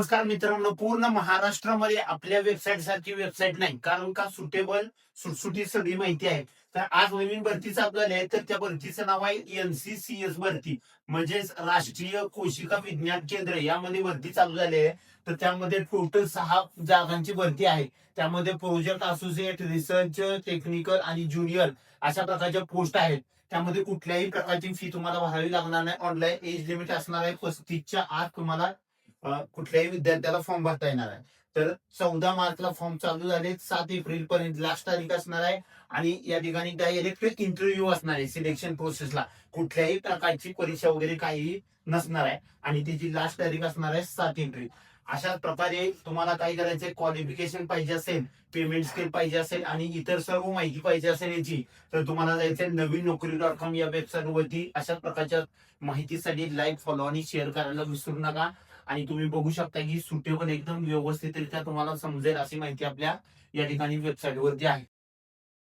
नमस्कार मित्रांनो, पूर्ण महाराष्ट्रामध्ये आपल्या वेबसाईट सारखी वेबसाईट नाही, कारण का सुटेबल सुटसुटीत सगळी माहिती आहे. तर आज नवीन भरती चालू झाली आहे, तर त्या भरतीचं नाव आहे NCCS भरती, म्हणजेच राष्ट्रीय कोशिका विज्ञान केंद्र. यामध्ये भरती चालू झाली आहे. तर त्यामध्ये टोटल 6 जागांची भरती आहे. त्यामध्ये प्रोजेक्ट असोसिएट, रिसर्च टेक्निकल आणि ज्युनियर अशा प्रकारच्या पोस्ट आहेत. त्यामध्ये कुठल्याही प्रकारची फी तुम्हाला भरावी लागणार नाही. ऑनलाईन एज लिमिट असणार आहे. 35च्या आत तुम्हाला कुठल्याही विद्यार्थ्याला फॉर्म भरता येणार आहे. तर 14 मार्चला फॉर्म चालू झाले. 7 एप्रिल पर्यंत लास्ट तारीख असणार आहे. आणि या ठिकाणी डायरेक्ट इंटरव्ह्यू असणार आहे. सिलेक्शन प्रोसेसला कुठल्याही प्रकारची परीक्षा वगैरे काही नसणार आहे. आणि त्याची लास्ट तारीख असणार आहे 7 एप्रिल. अशाच प्रकारे तुम्हाला काय करायचंय, क्वालिफिकेशन पाहिजे असेल, पेमेंट स्केल पाहिजे असेल आणि इतर सर्व माहिती पाहिजे असेल याची, तर तुम्हाला जायचंय नवीन नोकरी.com या वेबसाईट वरती. अशाच प्रकारच्या माहितीसाठी लाईक, फॉलो आणि शेअर करायला विसरू नका. आणि तुम्ही बघू शकता की सुटेबल एकदम व्यवस्थितरित्या तुम्हाला समजेल अशी माहिती आपल्या या ठिकाणी वेबसाईट वरती आहे.